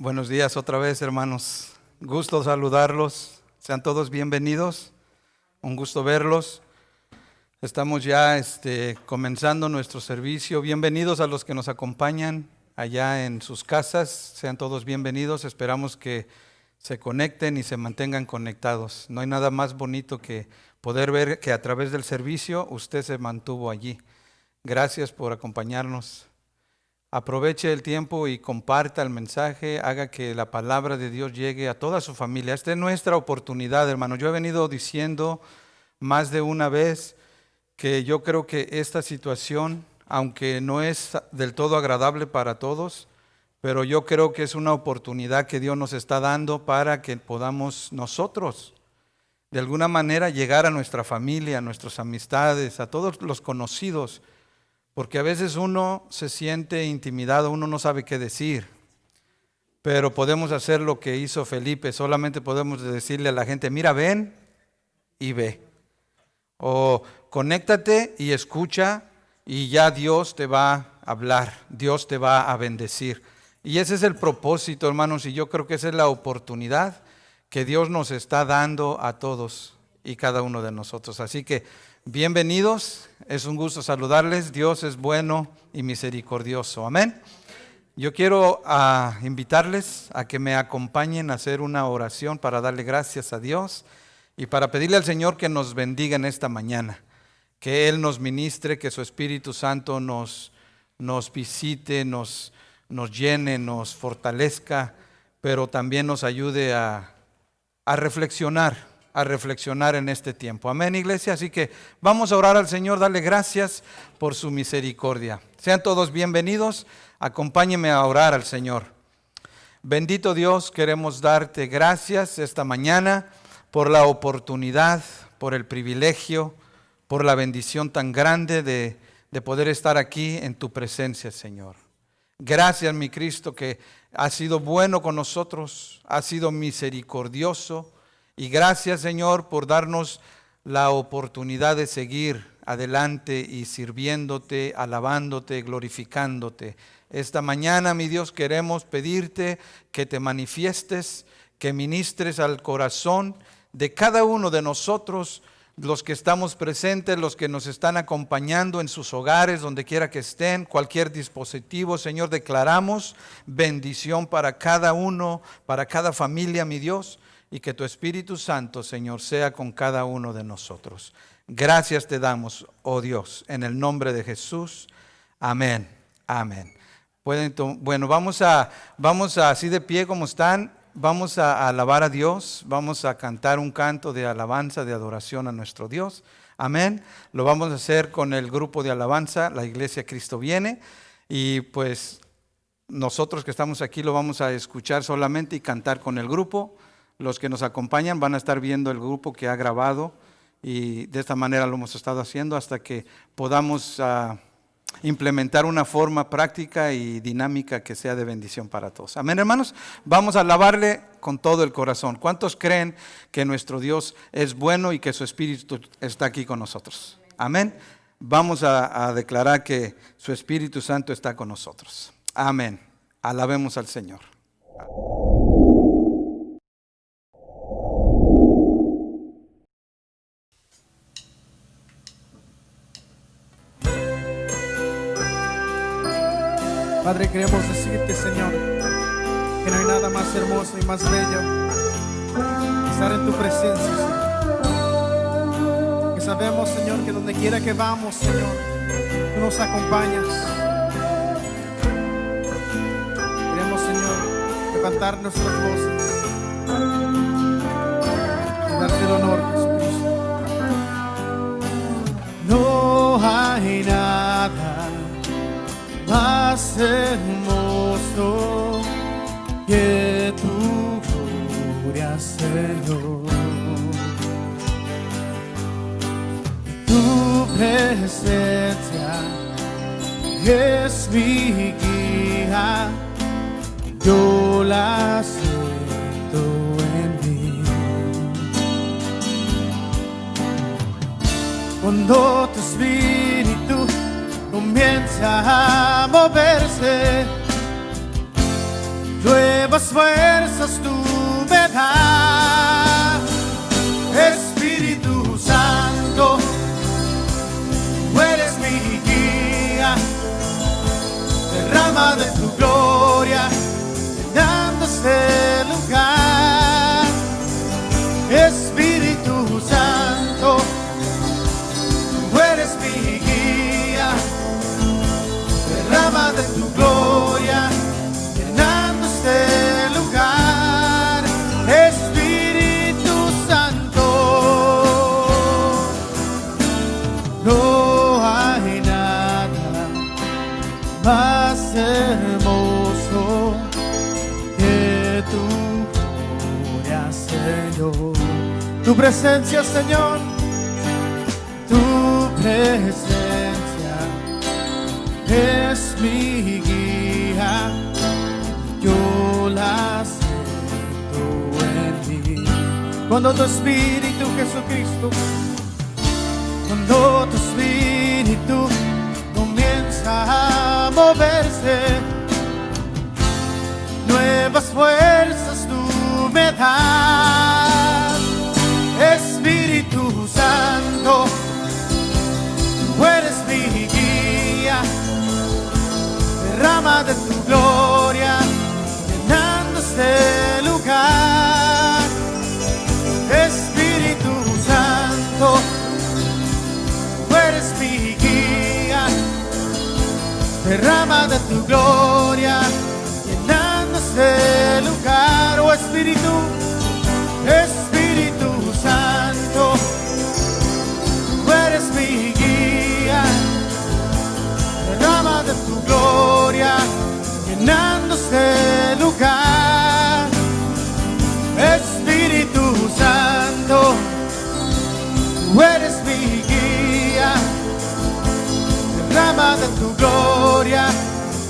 Buenos días otra vez, hermanos. Gusto saludarlos. Sean todos bienvenidos. Un gusto verlos. Estamos ya comenzando nuestro servicio. Bienvenidos a los que nos acompañan allá en sus casas. Sean todos bienvenidos. Esperamos que se conecten y se mantengan conectados. No hay nada más bonito que poder ver que a través del servicio usted se mantuvo allí. Gracias por acompañarnos. Aproveche el tiempo y comparta el mensaje, haga que la palabra de Dios llegue a toda su familia. Esta es nuestra oportunidad, hermano. Yo he venido diciendo más de una vez que yo creo que esta situación, aunque no es del todo agradable para todos, pero yo creo que es una oportunidad que Dios nos está dando para que podamos nosotros, de alguna manera, llegar a nuestra familia, a nuestras amistades, a todos los conocidos. Porque a veces uno se siente intimidado, uno no sabe qué decir, pero podemos hacer lo que hizo Felipe, solamente podemos decirle a la gente, mira, ven y ve, o conéctate y escucha y ya Dios te va a hablar, Dios te va a bendecir. Y ese es el propósito, hermanos, y yo creo que esa es la oportunidad que Dios nos está dando a todos y cada uno de nosotros. Así que bienvenidos, es un gusto saludarles. Dios es bueno y misericordioso. Amén. Yo quiero invitarles a que me acompañen a hacer una oración para darle gracias a Dios y para pedirle al Señor que nos bendiga en esta mañana, que Él nos ministre, que su Espíritu Santo nos visite, nos llene, nos fortalezca, pero también nos ayude a reflexionar en este tiempo. Amén, iglesia. Así que vamos a orar al Señor, darle gracias por su misericordia. Sean todos bienvenidos. Acompáñenme a orar al Señor. Bendito Dios, queremos darte gracias esta mañana por la oportunidad, por el privilegio, por la bendición tan grande de poder estar aquí en tu presencia, Señor. Gracias, mi Cristo, que has sido bueno con nosotros, has sido misericordioso. Y gracias, Señor, por darnos la oportunidad de seguir adelante y sirviéndote, alabándote, glorificándote. Esta mañana, mi Dios, queremos pedirte que te manifiestes, que ministres al corazón de cada uno de nosotros, los que estamos presentes, los que nos están acompañando en sus hogares, donde quiera que estén, cualquier dispositivo. Señor, declaramos bendición para cada uno, para cada familia, mi Dios. Y que tu Espíritu Santo, Señor, sea con cada uno de nosotros. Gracias te damos, oh Dios, en el nombre de Jesús. Amén. Amén. Bueno, vamos a así de pie como están, vamos a alabar a Dios, vamos a cantar un canto de alabanza, de adoración a nuestro Dios. Amén. Lo vamos a hacer con el grupo de alabanza, la Iglesia Cristo Viene. Y pues nosotros que estamos aquí lo vamos a escuchar solamente y cantar con el grupo. Los que nos acompañan van a estar viendo el grupo que ha grabado y de esta manera lo hemos estado haciendo hasta que podamos implementar una forma práctica y dinámica que sea de bendición para todos. Amén, hermanos. Vamos a alabarle con todo el corazón. ¿Cuántos creen que nuestro Dios es bueno y que su Espíritu está aquí con nosotros? Amén. Vamos a declarar que su Espíritu Santo está con nosotros. Amén. Alabemos al Señor. Padre, queremos decirte, Señor, que no hay nada más hermoso y más bello que estar en tu presencia, Señor. Que sabemos, Señor, que donde quiera que vamos, Señor, tú nos acompañas. Queremos, Señor, levantar nuestras voces y darte el honor, Jesucristo. No hay nada más hermoso que tu gloria, Señor. Tu presencia es mi guía, yo la siento en mí. Cuando tu espíritu comienza a moverse, nuevas fuerzas tú me das. Espíritu Santo, tú eres mi guía. Derrama de tu gloria, llenando este lugar. Espíritu Santo, tú eres mi guía. Derrama de tu gloria, llenando este lugar. Espíritu Santo, no hay nada más hermoso que tu gloria, Señor. Tu presencia, Señor, tu presencia es mi guía. Yo la siento en mí. Cuando tu Espíritu, Jesucristo, cuando tu Espíritu comienza a moverse, nuevas fuerzas tú me das. Espíritu Santo, tú eres mi guía. Derrama de tu gloria, llenando este lugar. Espíritu Santo, tú eres mi guía. Derrama de tu gloria, llenando este lugar. Oh Espíritu, Espíritu Santo, tú eres mi guía. Derrama de tu gloria, llenando este lugar. Espíritu Santo, tú eres mi guía. Derrama de tu gloria,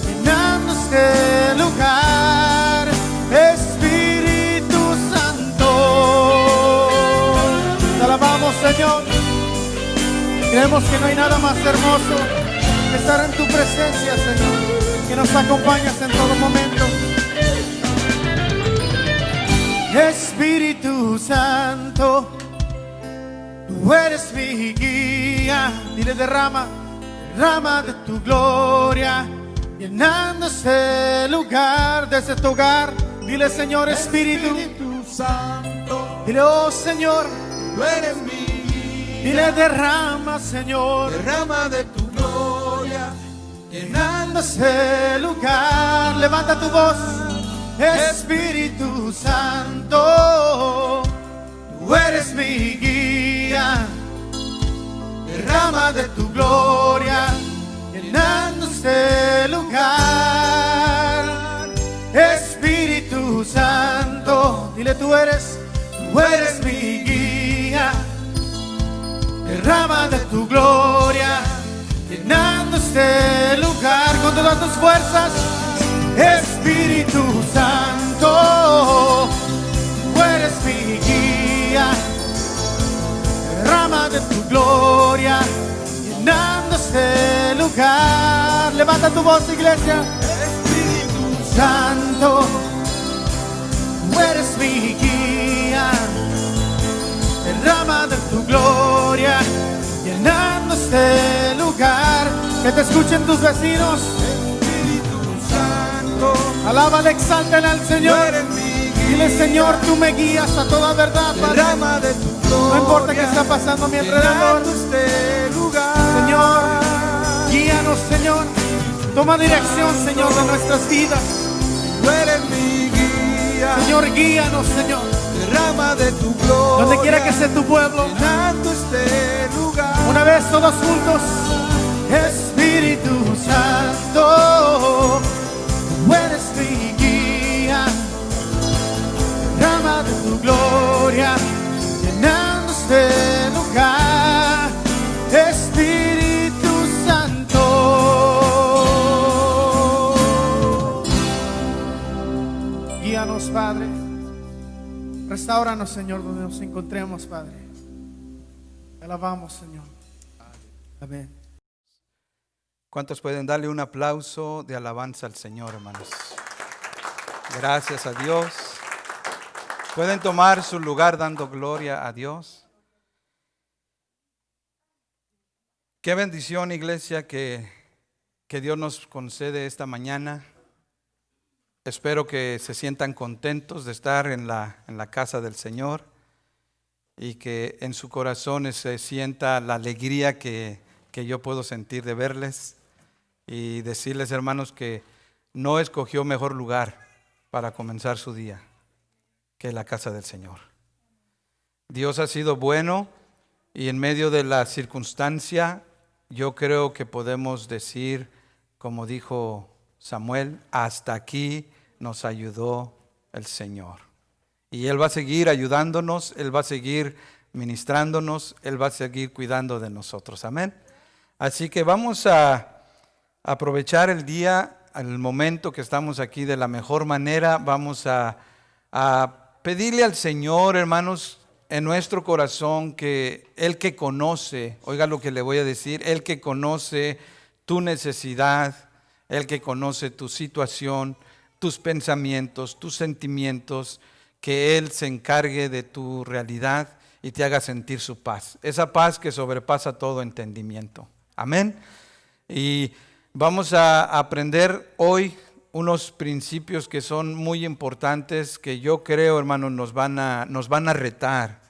llenando este lugar. Espíritu Santo, te alabamos, Señor. Creemos que no hay nada más hermoso que estar en tu presencia, Señor, que nos acompañas en todo momento. Espíritu Santo, tú eres mi guía. Dile, derrama, derrama de tu gloria, llenando este lugar. Desde tu hogar, dile, Señor, Espíritu Santo, dile, oh Señor, tú eres mi guía. Dile, derrama, Señor, derrama de tu gloria, llenando este lugar. Levanta tu voz. Espíritu Santo, tú eres mi guía. Derrama de tu gloria, llenando este lugar. Espíritu Santo, dile, tú eres mi guía. Derrama de tu gloria, llenando este lugar con todas tus fuerzas. Espíritu Santo, tú eres mi guía. Derrama de tu gloria, llenando este lugar. Levanta tu voz, iglesia. Espíritu Santo, tú eres mi guía. Derrama de tu gloria, llenando este lugar. Que te escuchen tus vecinos. Alábale, exáltale al Señor. Dile, Señor, tú me guías a toda verdad, Padre. No importa qué está pasando a mi alrededor. Señor, guíanos, Señor. Toma dirección, Señor, de nuestras vidas. Tú eres mi guía. Señor, guíanos, Señor. Derrama de tu gloria. Donde quiera que esté tu pueblo. Una vez todos juntos. Espíritu Santo, tú eres mi guía. Derrama de tu gloria, llenando este lugar. Espíritu Santo, guíanos, Padre. Restáuranos, Señor, donde nos encontremos, Padre. Te alabamos, Señor. Amén. ¿Cuántos pueden darle un aplauso de alabanza al Señor, hermanos? Gracias a Dios. Pueden tomar su lugar dando gloria a Dios. Qué bendición, iglesia, que Dios nos concede esta mañana. Espero que se sientan contentos de estar en la casa del Señor y que en su corazón se sienta la alegría que yo puedo sentir de verles y decirles, hermanos, que no escogió mejor lugar para comenzar su día que la casa del Señor. Dios ha sido bueno y en medio de la circunstancia yo creo que podemos decir, como dijo Samuel, hasta aquí nos ayudó el Señor. Y Él va a seguir ayudándonos, Él va a seguir ministrándonos, Él va a seguir cuidando de nosotros. Amén. Así que vamos a aprovechar el día, el momento que estamos aquí de la mejor manera. Vamos a pedirle al Señor, hermanos, en nuestro corazón, que Él que conoce, oiga lo que le voy a decir, Él que conoce tu necesidad, Él que conoce tu situación, tus pensamientos, tus sentimientos, que Él se encargue de tu realidad y te haga sentir su paz. Esa paz que sobrepasa todo entendimiento. Amén. Y vamos a aprender hoy unos principios que son muy importantes, que yo creo, hermanos, nos van a retar.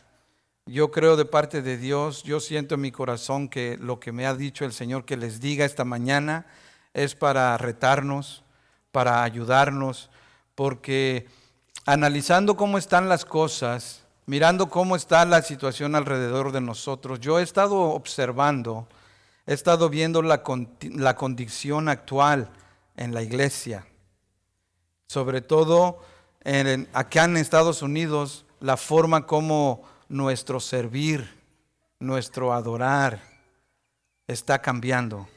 Yo creo de parte de Dios, yo siento en mi corazón que lo que me ha dicho el Señor que les diga esta mañana es para retarnos, para ayudarnos, porque analizando cómo están las cosas, mirando cómo está la situación alrededor de nosotros, yo he estado observando, he estado viendo la condición actual en la iglesia, sobre todo acá en Estados Unidos, la forma como nuestro servir, nuestro adorar está cambiando.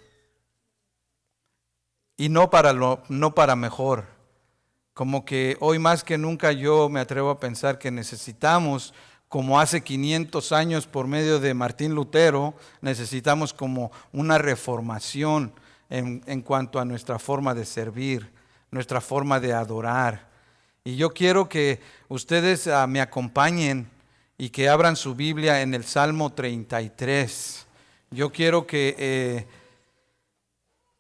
Y no para mejor. Como que hoy más que nunca yo me atrevo a pensar que necesitamos, como hace 500 años por medio de Martín Lutero, necesitamos como una reformación en cuanto a nuestra forma de servir, nuestra forma de adorar. Y yo quiero que ustedes me acompañen y que abran su Biblia en el Salmo 33. Yo quiero que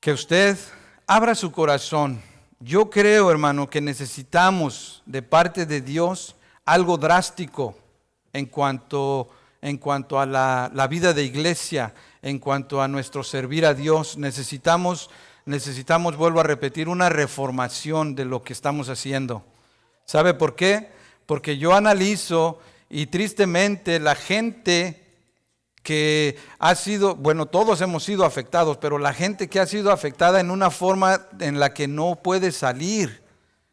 usted abra su corazón. Yo creo, hermano, que necesitamos de parte de Dios algo drástico en cuanto a la vida de iglesia, en cuanto a nuestro servir a Dios. Necesitamos, vuelvo a repetir, una reformación de lo que estamos haciendo. ¿Sabe por qué? Porque yo analizo y tristemente la gente que ha sido, bueno, todos hemos sido afectados, pero la gente que ha sido afectada en una forma en la que no puede salir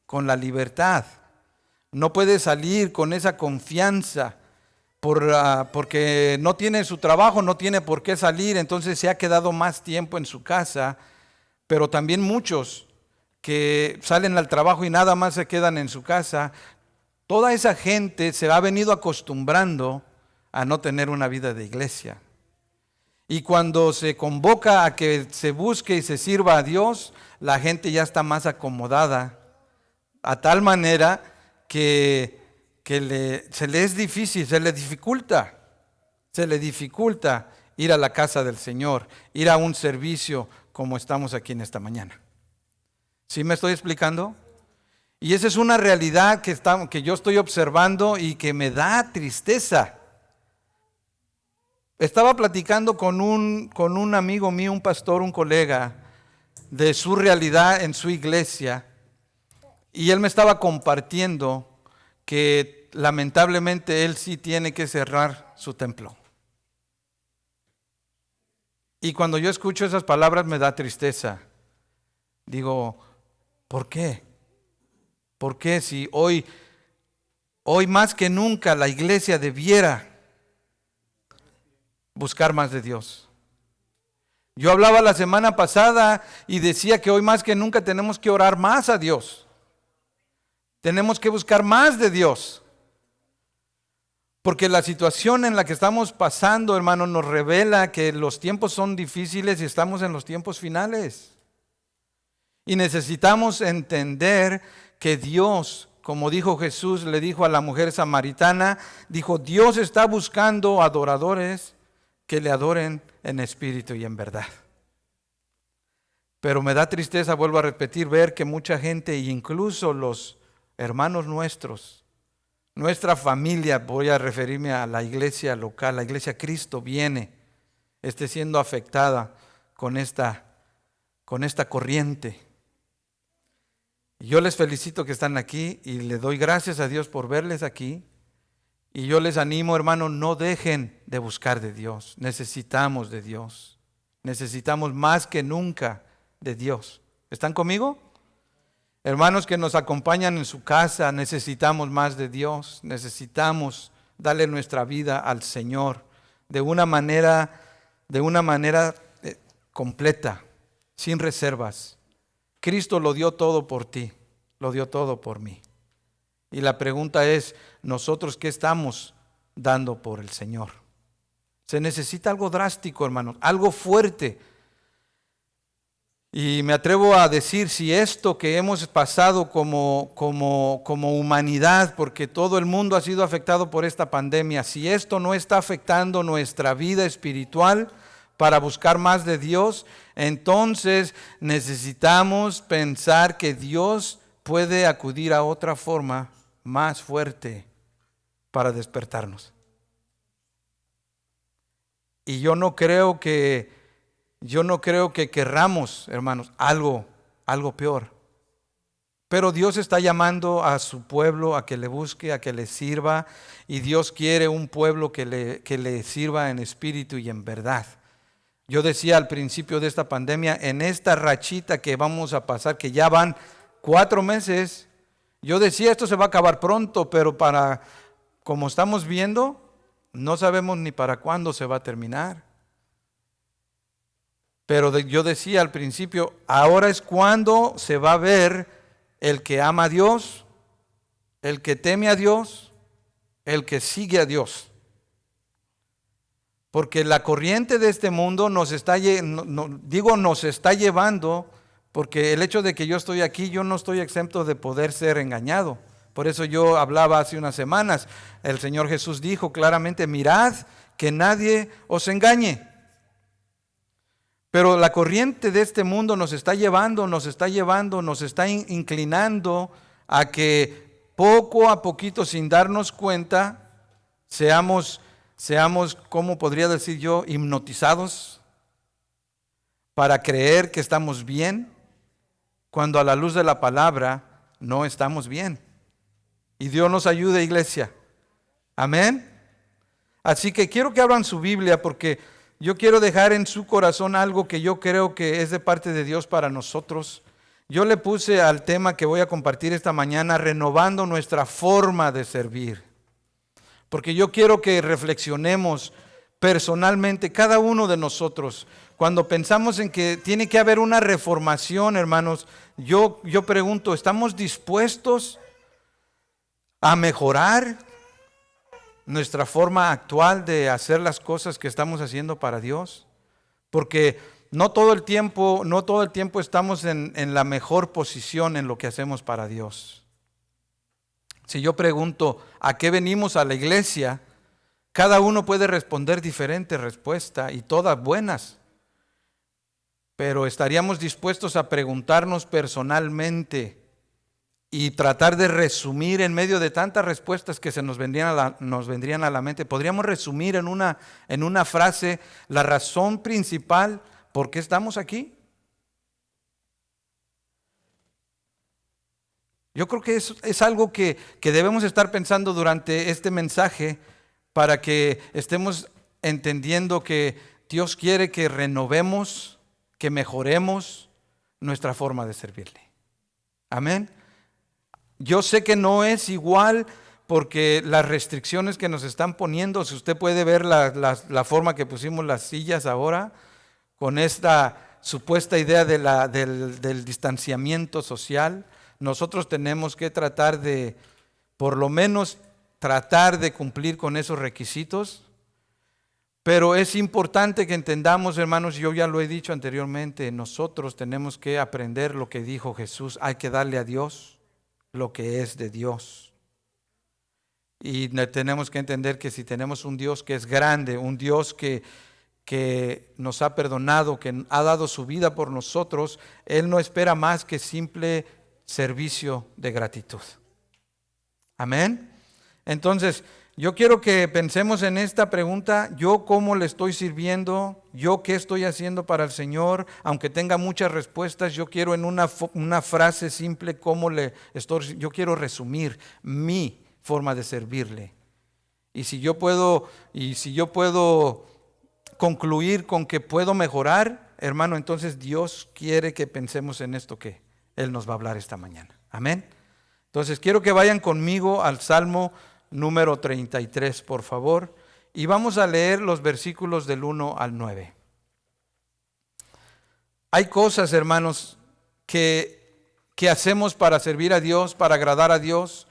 con la libertad, no puede salir con esa confianza, porque no tiene su trabajo, no tiene por qué salir, entonces se ha quedado más tiempo en su casa, pero también muchos que salen al trabajo y nada más se quedan en su casa. Toda esa gente se ha venido acostumbrando a no tener una vida de iglesia. Y cuando se convoca a que se busque y se sirva a Dios, la gente ya está más acomodada, a tal manera que se le es difícil, se le dificulta ir a la casa del Señor, ir a un servicio como estamos aquí en esta mañana. ¿Sí me estoy explicando? Y esa es una realidad que yo estoy observando y que me da tristeza. Estaba platicando con un amigo mío, un pastor, un colega, de su realidad en su iglesia, y él me estaba compartiendo que lamentablemente él sí tiene que cerrar su templo. Y cuando yo escucho esas palabras me da tristeza. Digo, ¿por qué? ¿Por qué si hoy más que nunca la iglesia debiera buscar más de Dios? Yo hablaba la semana pasada y decía que hoy más que nunca tenemos que orar más a Dios. Tenemos que buscar más de Dios. Porque la situación en la que estamos pasando, hermano, nos revela que los tiempos son difíciles y estamos en los tiempos finales. Y necesitamos entender que Dios, como dijo Jesús, le dijo a la mujer samaritana, dijo, Dios está buscando adoradores que le adoren en espíritu y en verdad. Pero me da tristeza, vuelvo a repetir, ver que mucha gente, incluso los hermanos nuestros, nuestra familia, voy a referirme a la iglesia local, la iglesia Cristo viene, esté siendo afectada con esta corriente. Yo les felicito que están aquí y le doy gracias a Dios por verles aquí. Y yo les animo, hermano, no dejen de buscar de Dios. Necesitamos de Dios. Necesitamos más que nunca de Dios. ¿Están conmigo? Hermanos que nos acompañan en su casa, necesitamos más de Dios. Necesitamos darle nuestra vida al Señor de una manera completa, sin reservas. Cristo lo dio todo por ti, lo dio todo por mí. Y la pregunta es, ¿nosotros qué estamos dando por el Señor? Se necesita algo drástico, hermanos, algo fuerte. Y me atrevo a decir, si esto que hemos pasado como humanidad, porque todo el mundo ha sido afectado por esta pandemia, si esto no está afectando nuestra vida espiritual para buscar más de Dios, entonces necesitamos pensar que Dios puede acudir a otra forma más fuerte para despertarnos. Y yo no creo que querramos, hermanos, algo peor. Pero Dios está llamando a su pueblo a que le busque, a que le sirva, y Dios quiere un pueblo que le sirva en espíritu y en verdad. Yo decía al principio de esta pandemia, en esta rachita que vamos a pasar, que ya van 4 meses, yo decía esto se va a acabar pronto, pero como estamos viendo, no sabemos ni para cuándo se va a terminar. Pero yo decía al principio, ahora es cuando se va a ver el que ama a Dios, el que teme a Dios, el que sigue a Dios. Porque la corriente de este mundo nos está llevando, porque el hecho de que yo estoy aquí, yo no estoy exento de poder ser engañado. Por eso yo hablaba hace unas semanas, el Señor Jesús dijo claramente, mirad que nadie os engañe. Pero la corriente de este mundo nos está inclinando a que poco a poquito, sin darnos cuenta, seamos, ¿cómo podría decir yo?, hipnotizados para creer que estamos bien, cuando a la luz de la palabra no estamos bien. Y Dios nos ayude, iglesia. Amén. Así que quiero que abran su Biblia, porque yo quiero dejar en su corazón algo que yo creo que es de parte de Dios para nosotros. Yo le puse al tema que voy a compartir esta mañana, renovando nuestra forma de servir. Porque yo quiero que reflexionemos personalmente, cada uno de nosotros, cuando pensamos en que tiene que haber una reformación, hermanos, yo pregunto, ¿estamos dispuestos a mejorar nuestra forma actual de hacer las cosas que estamos haciendo para Dios? Porque no todo el tiempo estamos en la mejor posición en lo que hacemos para Dios. Si yo pregunto, ¿a qué venimos a la iglesia?, cada uno puede responder diferente respuesta y todas buenas. Pero estaríamos dispuestos a preguntarnos personalmente y tratar de resumir en medio de tantas respuestas que se nos vendrían a la mente. Podríamos resumir en una frase la razón principal por qué estamos aquí. Yo creo que es algo que debemos estar pensando durante este mensaje, para que estemos entendiendo que Dios quiere que renovemos, que mejoremos nuestra forma de servirle. Amén. Yo sé que no es igual, porque las restricciones que nos están poniendo, si usted puede ver la forma que pusimos las sillas ahora, con esta supuesta idea del distanciamiento social, nosotros tenemos que tratar de, por lo menos, tratar de cumplir con esos requisitos. Pero es importante que entendamos, hermanos, yo ya lo he dicho anteriormente, nosotros tenemos que aprender lo que dijo Jesús, hay que darle a Dios lo que es de Dios. Y tenemos que entender que si tenemos un Dios que es grande, un Dios que nos ha perdonado, que ha dado su vida por nosotros, Él no espera más que simple servicio de gratitud. Amén. Entonces, yo quiero que pensemos en esta pregunta: ¿yo cómo le estoy sirviendo? ¿Yo qué estoy haciendo para el Señor? Aunque tenga muchas respuestas, yo quiero en una frase simple yo quiero resumir mi forma de servirle. Y si yo puedo concluir con que puedo mejorar, hermano, entonces Dios quiere que pensemos en esto que Él nos va a hablar esta mañana. Amén. Entonces quiero que vayan conmigo al Salmo número 33, por favor, y vamos a leer los versículos del 1 al 9. Hay cosas, hermanos, que hacemos para servir a Dios, para agradar a Dios,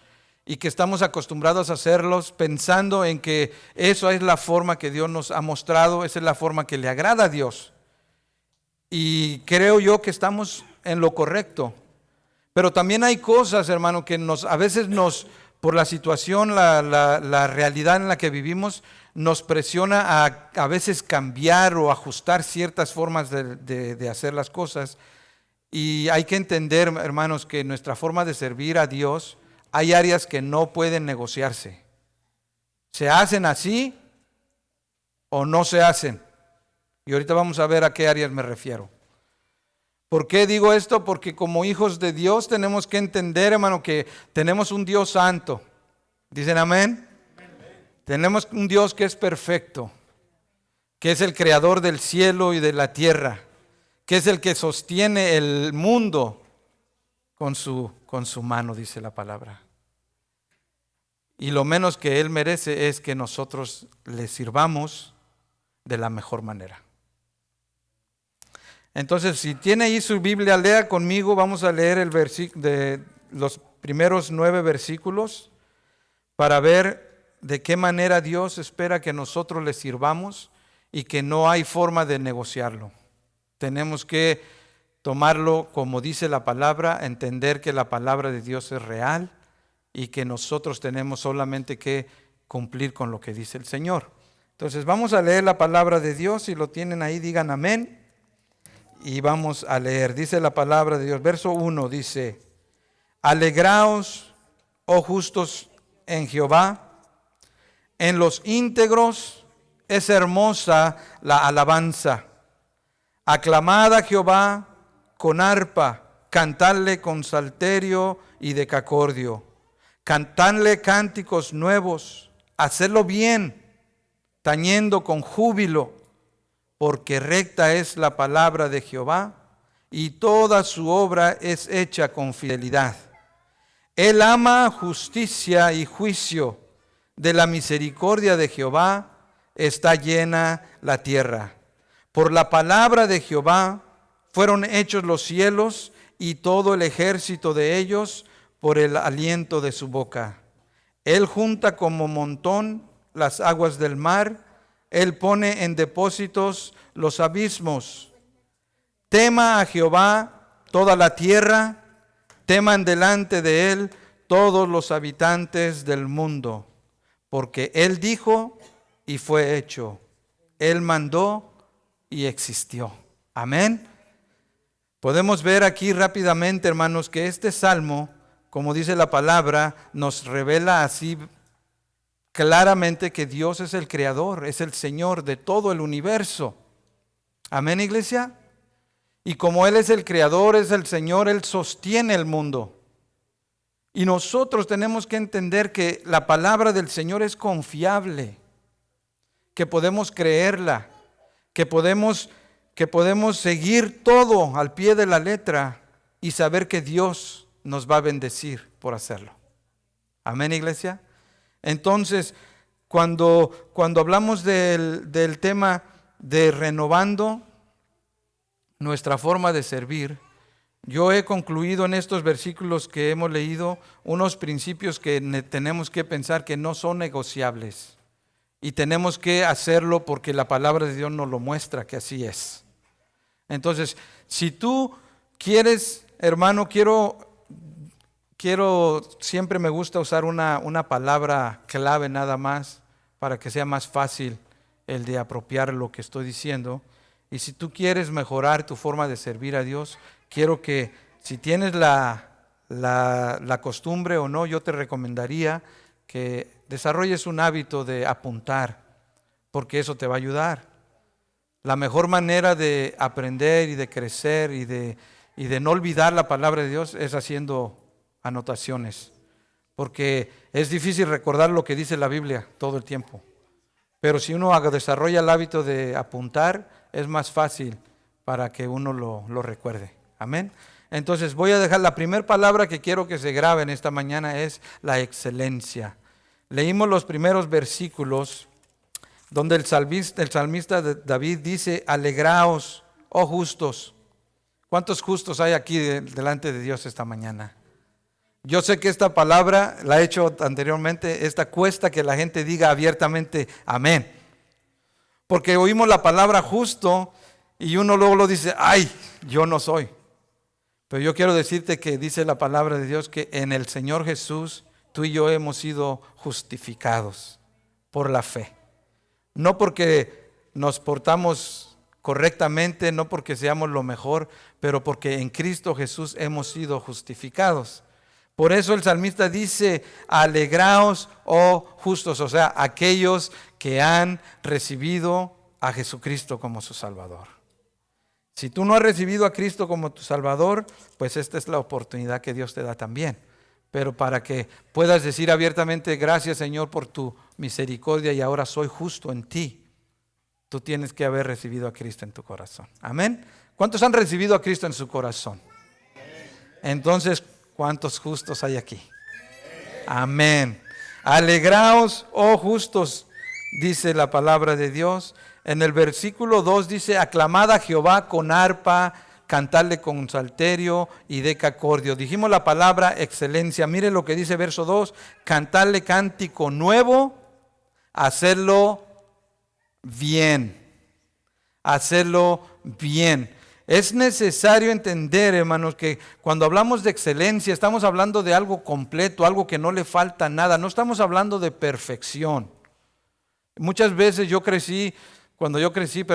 y que estamos acostumbrados a hacerlos pensando en que eso es la forma que Dios nos ha mostrado, esa es la forma que le agrada a Dios. Y creo yo que estamos en lo correcto. Pero también hay cosas, hermano, que a veces por la situación, la realidad en la que vivimos, nos presiona a veces cambiar o ajustar ciertas formas de hacer las cosas. Y hay que entender, hermanos, que nuestra forma de servir a Dios, hay áreas que no pueden negociarse. ¿Se hacen así o no se hacen? Y ahorita vamos a ver a qué áreas me refiero. ¿Por qué digo esto? Porque como hijos de Dios tenemos que entender, hermano, que tenemos un Dios santo. ¿Dicen amén? Tenemos un Dios que es perfecto, que es el creador del cielo y de la tierra, que es el que sostiene el mundo con su mano, dice la palabra. Y lo menos que Él merece es que nosotros le sirvamos de la mejor manera. Entonces, si tiene ahí su Biblia, lea conmigo. Vamos a leer los primeros 9 versículos para ver de qué manera Dios espera que nosotros le sirvamos y que no hay forma de negociarlo. Tenemos que tomarlo como dice la palabra, entender que la palabra de Dios es real y que nosotros tenemos solamente que cumplir con lo que dice el Señor. Entonces vamos a leer la palabra de Dios. Si lo tienen ahí, digan amén. Y vamos a leer, dice la palabra de Dios, verso 1 dice: alegraos, oh justos, en Jehová, en los íntegros es hermosa la alabanza. Aclamad a Jehová con arpa, cantadle con salterio y decacordio, cantadle cánticos nuevos, hacedlo bien, tañendo con júbilo, porque recta es la palabra de Jehová, y toda su obra es hecha con fidelidad. Él ama justicia y juicio, de la misericordia de Jehová está llena la tierra. Por la palabra de Jehová fueron hechos los cielos, y todo el ejército de ellos por el aliento de su boca. Él junta como montón las aguas del mar, Él pone en depósitos los abismos. Tema a Jehová toda la tierra, teman delante de Él todos los habitantes del mundo, porque Él dijo y fue hecho, Él mandó y existió. Amén. Podemos ver aquí rápidamente, hermanos, que este salmo, como dice la palabra, nos revela así claramente que Dios es el creador, es el Señor de todo el universo. Amén, iglesia. Y como Él es el creador, es el Señor, Él sostiene el mundo. Y nosotros tenemos que entender que la palabra del Señor es confiable, que podemos creerla, que podemos seguir todo al pie de la letra y saber que Dios nos va a bendecir por hacerlo. Amén, iglesia. Entonces, cuando hablamos del tema de renovando nuestra forma de servir, yo he concluido en estos versículos que hemos leído unos principios que tenemos que pensar que no son negociables. Y tenemos que hacerlo porque la palabra de Dios nos lo muestra que así es. Entonces, si tú quieres, hermano, quiero siempre me gusta usar una palabra clave nada más para que sea más fácil el de apropiar lo que estoy diciendo. Y si tú quieres mejorar tu forma de servir a Dios, quiero que si tienes la costumbre o no, yo te recomendaría que desarrolles un hábito de apuntar, porque eso te va a ayudar. La mejor manera de aprender y de crecer y de no olvidar la palabra de Dios es haciendo anotaciones, porque es difícil recordar lo que dice la Biblia todo el tiempo. Pero si uno desarrolla el hábito de apuntar, es más fácil para que uno lo recuerde. Amén. Entonces voy a dejar la primera palabra que quiero que se grabe en esta mañana es la excelencia. Leímos los primeros versículos donde el salmista David dice: alegraos, oh justos. ¿Cuántos justos hay aquí delante de Dios esta mañana? Yo sé que esta palabra la he hecho anteriormente, esta cuesta que la gente diga abiertamente amén. Porque oímos la palabra justo y uno luego lo dice: ay, yo no soy. Pero yo quiero decirte que dice la palabra de Dios que en el Señor Jesús tú y yo hemos sido justificados por la fe. No porque nos portamos correctamente, no porque seamos lo mejor, pero porque en Cristo Jesús hemos sido justificados. Por eso el salmista dice: alegraos, oh justos, o sea, aquellos que han recibido a Jesucristo como su Salvador. Si tú no has recibido a Cristo como tu Salvador, pues esta es la oportunidad que Dios te da también. Pero para que puedas decir abiertamente: gracias, Señor, por tu misericordia y ahora soy justo en ti, tú tienes que haber recibido a Cristo en tu corazón. Amén. ¿Cuántos han recibido a Cristo en su corazón? Entonces, ¿cuántos justos hay aquí? Amén. Alegraos, oh justos, dice la palabra de Dios. En el versículo 2 dice: aclamad a Jehová con arpa, cantadle con salterio y decacordio. Dijimos la palabra excelencia. Mire lo que dice verso 2: cantadle cántico nuevo, hacerlo bien. Hacerlo bien. Es necesario entender, hermanos, que cuando hablamos de excelencia estamos hablando de algo completo, algo que no le falta nada. No estamos hablando de perfección. Muchas veces cuando yo crecí,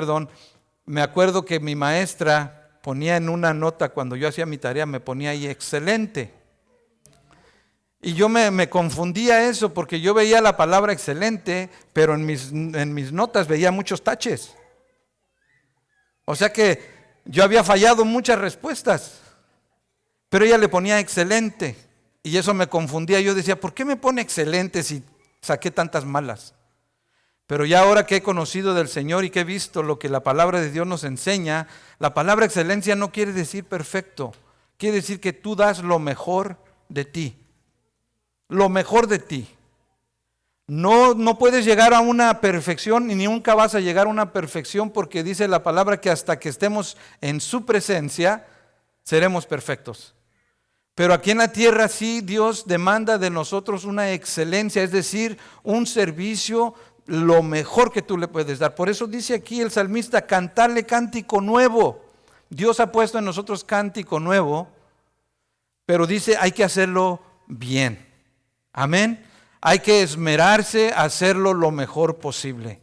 me acuerdo que mi maestra ponía en una nota, cuando yo hacía mi tarea, me ponía ahí excelente. Y yo me confundía eso porque yo veía la palabra excelente, pero en mis notas veía muchos taches. O sea que yo había fallado muchas respuestas, pero ella le ponía excelente y eso me confundía. Yo decía: ¿por qué me pone excelente si saqué tantas malas? Pero ya ahora que he conocido del Señor y que he visto lo que la palabra de Dios nos enseña, la palabra excelencia no quiere decir perfecto, quiere decir que tú das lo mejor de ti, lo mejor de ti. No puedes llegar a una perfección y ni nunca vas a llegar a una perfección, porque dice la palabra que hasta que estemos en su presencia seremos perfectos. Pero aquí en la tierra sí Dios demanda de nosotros una excelencia, es decir, un servicio lo mejor que tú le puedes dar. Por eso dice aquí el salmista: cantarle cántico nuevo. Dios ha puesto en nosotros cántico nuevo, pero dice hay que hacerlo bien. Amén. Hay que esmerarse a hacerlo lo mejor posible.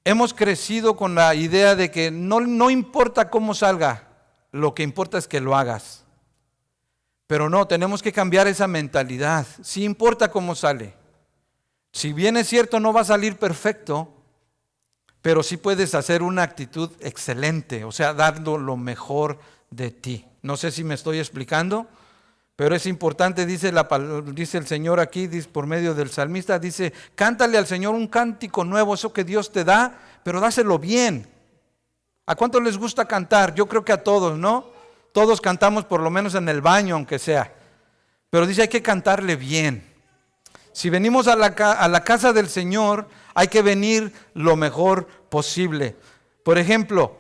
Hemos crecido con la idea de que no importa cómo salga, lo que importa es que lo hagas. Pero no, tenemos que cambiar esa mentalidad. Sí importa cómo sale. Si bien es cierto, no va a salir perfecto, pero sí puedes hacer una actitud excelente, o sea, dando lo mejor de ti. No sé si me estoy explicando, pero es importante, dice el Señor aquí, dice, por medio del salmista, dice: cántale al Señor un cántico nuevo, eso que Dios te da, pero dáselo bien. ¿A cuántos les gusta cantar? Yo creo que a todos, ¿no? Todos cantamos por lo menos en el baño, aunque sea. Pero dice: hay que cantarle bien. Si venimos a la casa del Señor, hay que venir lo mejor posible. Por ejemplo,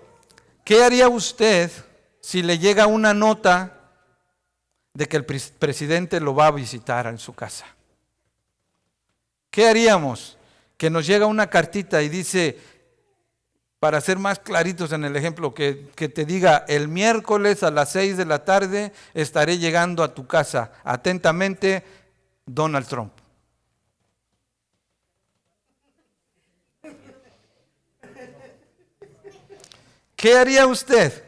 ¿qué haría usted si le llega una nota de que el presidente lo va a visitar en su casa? ¿Qué haríamos? Que nos llega una cartita y dice: para ser más claritos en el ejemplo, que te diga, el miércoles a las 6 de la tarde estaré llegando a tu casa. Atentamente, Donald Trump. ¿Qué haría usted?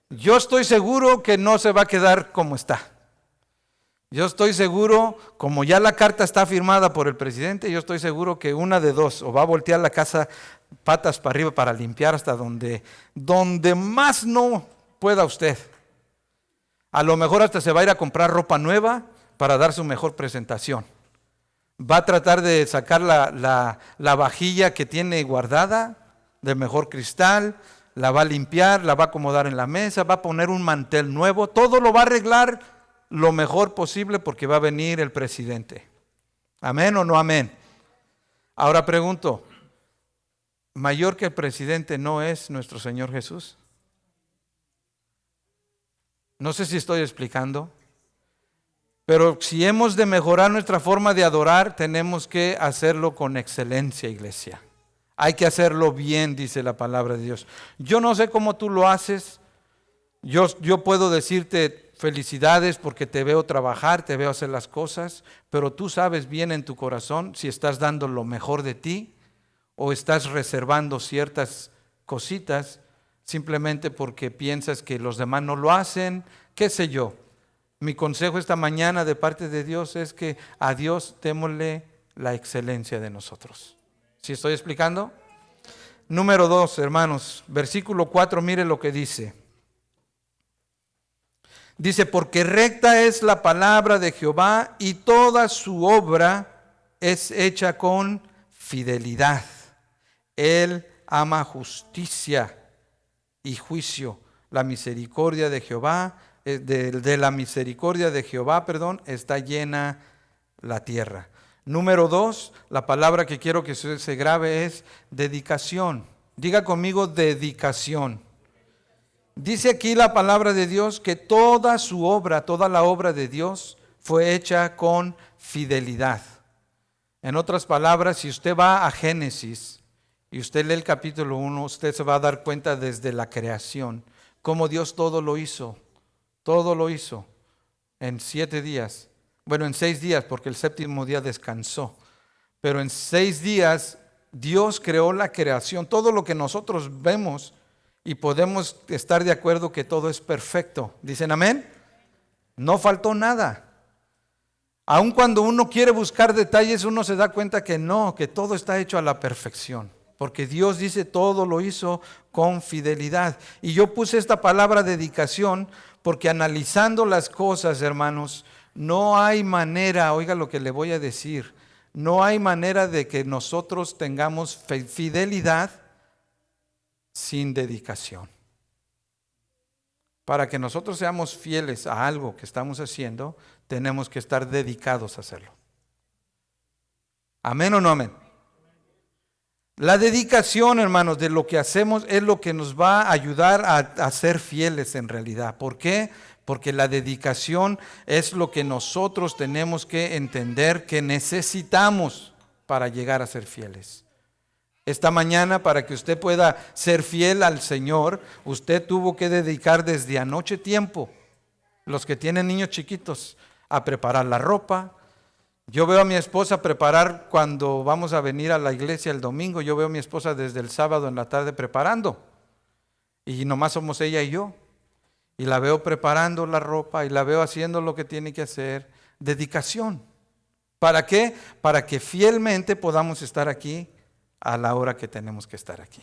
Yo estoy seguro que no se va a quedar como está. Yo estoy seguro, como ya la carta está firmada por el presidente, yo estoy seguro que una de dos, o va a voltear la casa patas para arriba para limpiar hasta donde más no pueda usted. A lo mejor hasta se va a ir a comprar ropa nueva para dar su mejor presentación. Va a tratar de sacar la vajilla que tiene guardada de mejor cristal, la va a limpiar, la va a acomodar en la mesa, va a poner un mantel nuevo, todo lo va a arreglar lo mejor posible porque va a venir el presidente. ¿Amén o no amén? Ahora pregunto, ¿mayor que el presidente no es nuestro Señor Jesús? No sé si estoy explicando, pero si hemos de mejorar nuestra forma de adorar, tenemos que hacerlo con excelencia, iglesia. Hay que hacerlo bien, dice la palabra de Dios. Yo no sé cómo tú lo haces. Yo puedo decirte felicidades porque te veo trabajar, te veo hacer las cosas, pero tú sabes bien en tu corazón si estás dando lo mejor de ti o estás reservando ciertas cositas simplemente porque piensas que los demás no lo hacen, qué sé yo. Mi consejo esta mañana de parte de Dios es que a Dios démosle la excelencia de nosotros. ¿Sí estoy explicando? Número 2, hermanos, versículo 4, mire lo que dice. Dice, porque recta es la palabra de Jehová y toda su obra es hecha con fidelidad. Él ama justicia y juicio. La misericordia de Jehová, de la misericordia de Jehová, está llena la tierra. Número 2, la palabra que quiero que se grabe es dedicación. Diga conmigo dedicación. Dice aquí la palabra de Dios que toda su obra, toda la obra de Dios fue hecha con fidelidad. En otras palabras, si usted va a Génesis y usted lee el capítulo 1, usted se va a dar cuenta desde la creación, cómo Dios todo lo hizo en 7 días. Bueno, en 6 días, porque el séptimo día descansó. Pero en 6 días Dios creó la creación, todo lo que nosotros vemos, y podemos estar de acuerdo que todo es perfecto. ¿Dicen amén? No faltó nada. Aun cuando uno quiere buscar detalles, uno se da cuenta que no, que todo está hecho a la perfección. Porque Dios dice todo lo hizo con fidelidad. Y yo puse esta palabra dedicación porque analizando las cosas, hermanos, no hay manera, oiga lo que le voy a decir, no hay manera de que nosotros tengamos fidelidad sin dedicación. Para que nosotros seamos fieles a algo que estamos haciendo, tenemos que estar dedicados a hacerlo. ¿Amén o no amén? La dedicación, hermanos, de lo que hacemos es lo que nos va a ayudar a ser fieles en realidad. ¿Por qué? Porque la dedicación es lo que nosotros tenemos que entender que necesitamos para llegar a ser fieles. Esta mañana, para que usted pueda ser fiel al Señor, usted tuvo que dedicar desde anoche tiempo, los que tienen niños chiquitos, a preparar la ropa. Yo veo a mi esposa preparar cuando vamos a venir a la iglesia el domingo, yo veo a mi esposa desde el sábado en la tarde preparando. Y nomás somos ella y yo. Y la veo preparando la ropa y la veo haciendo lo que tiene que hacer. Dedicación. ¿Para qué? Para que fielmente podamos estar aquí a la hora que tenemos que estar aquí.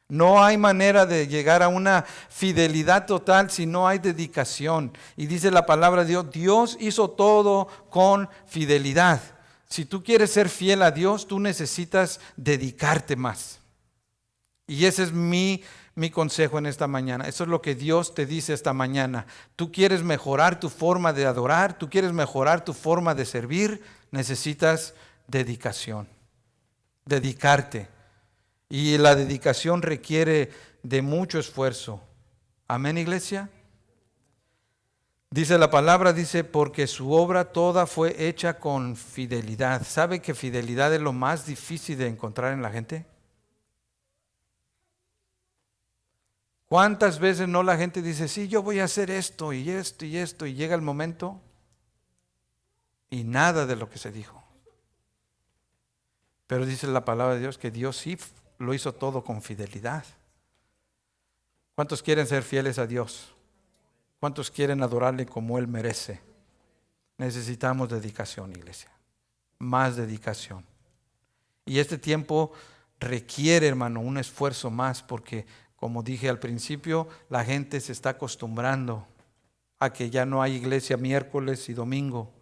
No hay manera de llegar a una fidelidad total si no hay dedicación. Y dice la palabra de Dios, Dios hizo todo con fidelidad. Si tú quieres ser fiel a Dios, tú necesitas dedicarte más. Y ese es mi consejo en esta mañana. Eso es lo que Dios te dice esta mañana. Tú quieres mejorar tu forma de adorar, tú quieres mejorar tu forma de servir, necesitas dedicación. Dedicarte. Y la dedicación requiere de mucho esfuerzo. Amén, iglesia. Dice la palabra, dice, porque su obra toda fue hecha con fidelidad. ¿Sabe que fidelidad es lo más difícil de encontrar en la gente? ¿Cuántas veces no la gente dice, sí, yo voy a hacer esto y esto y esto, y llega el momento y nada de lo que se dijo? Pero dice la palabra de Dios que Dios sí lo hizo todo con fidelidad. ¿Cuántos quieren ser fieles a Dios? ¿Cuántos quieren adorarle como Él merece? Necesitamos dedicación, iglesia. Más dedicación. Y este tiempo requiere, hermano, un esfuerzo más, porque como dije al principio, la gente se está acostumbrando a que ya no hay iglesia miércoles y domingo.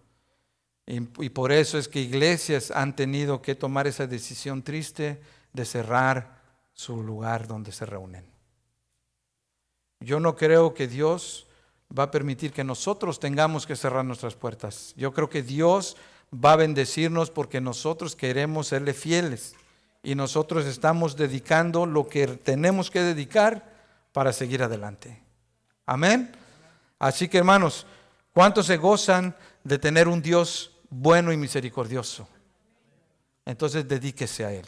Y por eso es que iglesias han tenido que tomar esa decisión triste de cerrar su lugar donde se reúnen. Yo no creo que Dios va a permitir que nosotros tengamos que cerrar nuestras puertas. Yo creo que Dios va a bendecirnos porque nosotros queremos serle fieles y nosotros estamos dedicando lo que tenemos que dedicar para seguir adelante. Amén. Así que, hermanos, ¿cuántos se gozan de tener un Dios bueno y misericordioso? Entonces dedíquese a Él.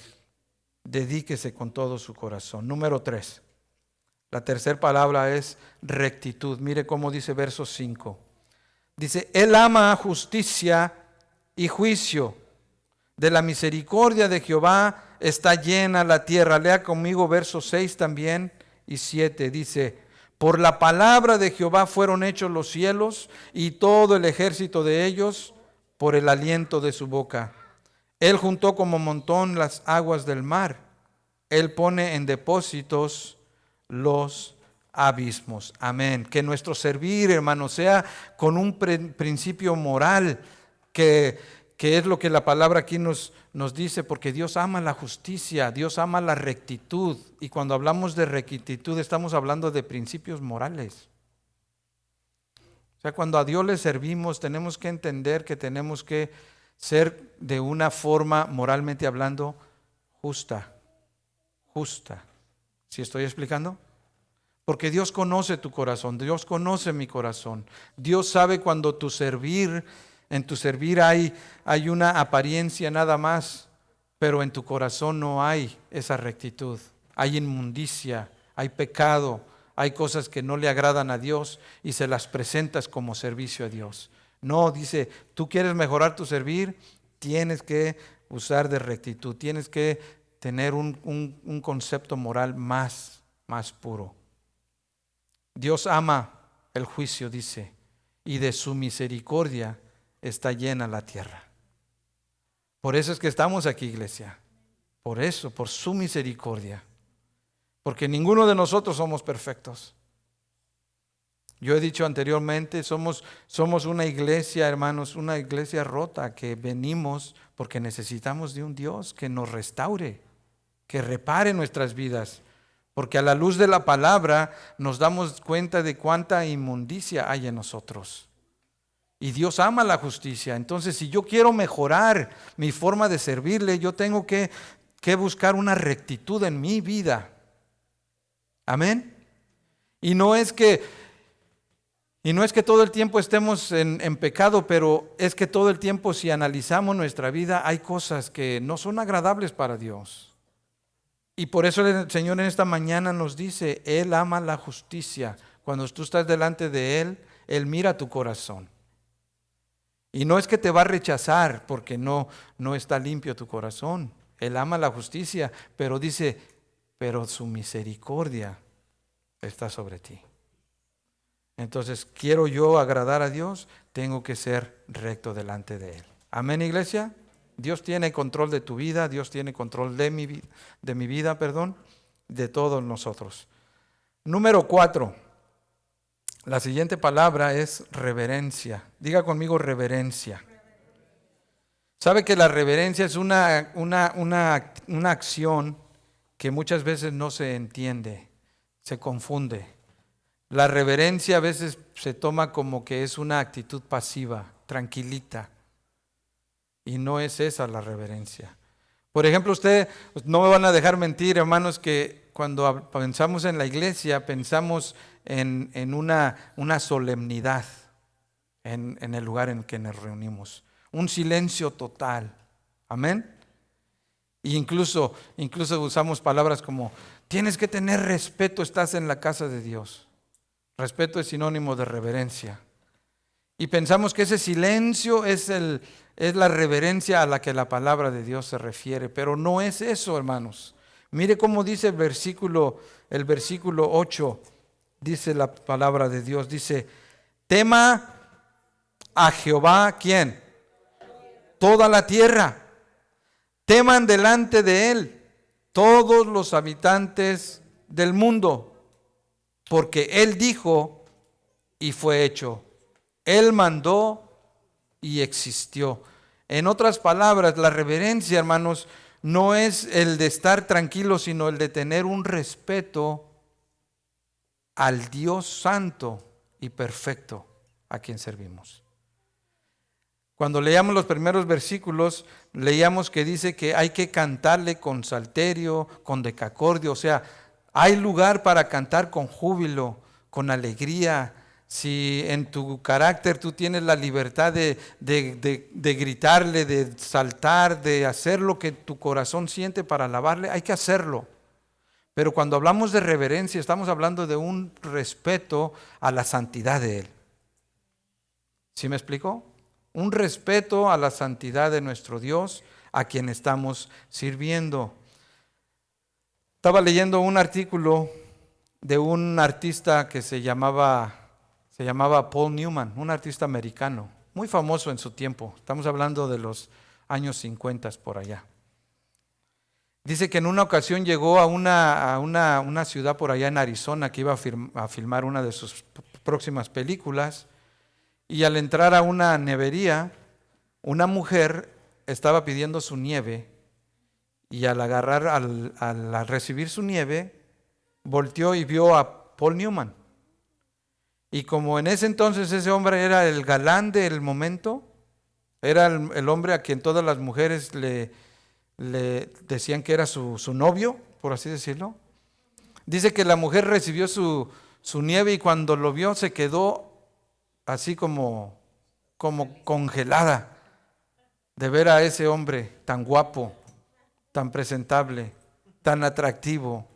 Dedíquese con todo su corazón. Número 3. La tercera palabra es rectitud. Mire cómo dice verso 5. Dice, Él ama justicia y juicio. De la misericordia de Jehová está llena la tierra. Lea conmigo verso 6 también y 7. Dice, por la palabra de Jehová fueron hechos los cielos y todo el ejército de ellos por el aliento de su boca. Él juntó como montón las aguas del mar. Él pone en depósitos los abismos. Amén. Que nuestro servir, hermano, sea con un principio moral que es lo que la palabra aquí nos dice, porque Dios ama la justicia, Dios ama la rectitud. Y cuando hablamos de rectitud estamos hablando de principios morales. O sea, cuando a Dios le servimos tenemos que entender que tenemos que ser de una forma, moralmente hablando, justa. ¿Sí estoy explicando? Porque Dios conoce tu corazón, Dios conoce mi corazón. Dios sabe cuando en tu servir hay una apariencia nada más, pero en tu corazón no hay esa rectitud. Hay inmundicia, hay pecado, hay cosas que no le agradan a Dios y se las presentas como servicio a Dios. No, dice, tú quieres mejorar tu servir, tienes que usar de rectitud, tienes que tener un concepto moral más puro. Dios ama el juicio, dice, y de su misericordia está llena la tierra. Por eso es que estamos aquí, iglesia. Por eso, por su misericordia. Porque ninguno de nosotros somos perfectos. Yo he dicho anteriormente, somos una iglesia, hermanos, una iglesia rota que venimos porque necesitamos de un Dios que nos restaure, que repare nuestras vidas. Porque a la luz de la palabra nos damos cuenta de cuánta inmundicia hay en nosotros. Y Dios ama la justicia. Entonces, si yo quiero mejorar mi forma de servirle, yo tengo que buscar una rectitud en mi vida. Amén. Y no es que todo el tiempo estemos en pecado, pero es que todo el tiempo, si analizamos nuestra vida, hay cosas que no son agradables para Dios. Y por eso el Señor en esta mañana nos dice, Él ama la justicia. Cuando tú estás delante de Él, Él mira tu corazón. Y no es que te va a rechazar porque no está limpio tu corazón. Él ama la justicia, pero dice, pero su misericordia está sobre ti. Entonces, quiero yo agradar a Dios, tengo que ser recto delante de Él. Amén, iglesia. Dios tiene control de tu vida, Dios tiene control de mi vida, de todos nosotros. Número 4. La siguiente palabra es reverencia. Diga conmigo reverencia. ¿Sabe que la reverencia es una acción que muchas veces no se entiende, se confunde? La reverencia a veces se toma como que es una actitud pasiva, tranquilita. Y no es esa la reverencia. Por ejemplo, ustedes no me van a dejar mentir, hermanos, que cuando pensamos en la iglesia, pensamos en una solemnidad en el lugar en que nos reunimos. Un silencio total. Amén. E incluso usamos palabras como Tienes que tener respeto, estás en la casa de Dios. Respeto es sinónimo de reverencia. Y pensamos que ese silencio es la reverencia a la que la palabra de Dios se refiere, pero no es eso, hermanos. Mire cómo dice el versículo 8, dice la palabra de Dios, dice, tema a Jehová, ¿quién? Toda la tierra. Teman delante de él todos los habitantes del mundo, porque él dijo y fue hecho. Él mandó y existió. En otras palabras, la reverencia, hermanos, no es el de estar tranquilo, sino el de tener un respeto al Dios santo y perfecto a quien servimos. Cuando leíamos los primeros versículos, leíamos que dice que hay que cantarle con salterio, con decacordio, o sea, hay lugar para cantar con júbilo, con alegría. Si en tu carácter tú tienes la libertad de gritarle, de saltar, de hacer lo que tu corazón siente para alabarle, hay que hacerlo. Pero cuando hablamos de reverencia, estamos hablando de un respeto a la santidad de Él. ¿Sí me explicó? Un respeto a la santidad de nuestro Dios, a quien estamos sirviendo. Estaba leyendo un artículo de un artista que se llamaba Paul Newman, un artista americano, muy famoso en su tiempo. Estamos hablando de los años 50 por allá. Dice que en una ocasión llegó a una ciudad por allá en Arizona que iba a filmar una de sus próximas películas, y al entrar a una nevería, una mujer estaba pidiendo su nieve, y al recibir su nieve, volteó y vio a Paul Newman. Y como en ese entonces ese hombre era el galán del momento, era el hombre a quien todas las mujeres le decían que era su novio, por así decirlo. Dice que la mujer recibió su nieve y cuando lo vio se quedó así como congelada de ver a ese hombre tan guapo, tan presentable, tan atractivo,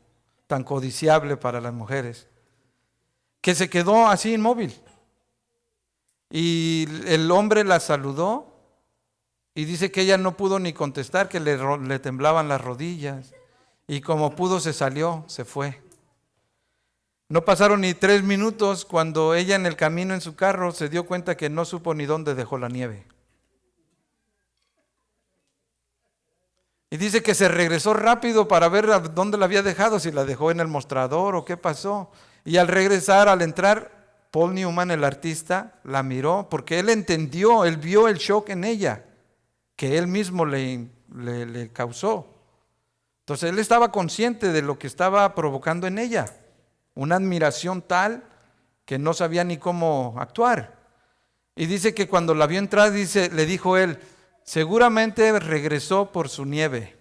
tan codiciable para las mujeres, que se quedó así inmóvil. Y el hombre la saludó y dice que ella no pudo ni contestar, que le temblaban las rodillas, y como pudo se salió, se fue. No pasaron ni 3 minutos cuando ella en el camino en su carro se dio cuenta que no supo ni dónde dejó la nieve. Y dice que se regresó rápido para ver dónde la había dejado, si la dejó en el mostrador o qué pasó. Y al regresar, al entrar, Paul Newman, el artista, la miró porque él entendió, él vio el shock en ella que él mismo le causó. Entonces él estaba consciente de lo que estaba provocando en ella, una admiración tal que no sabía ni cómo actuar. Y dice que cuando la vio entrar, le dijo él, seguramente regresó por su nieve.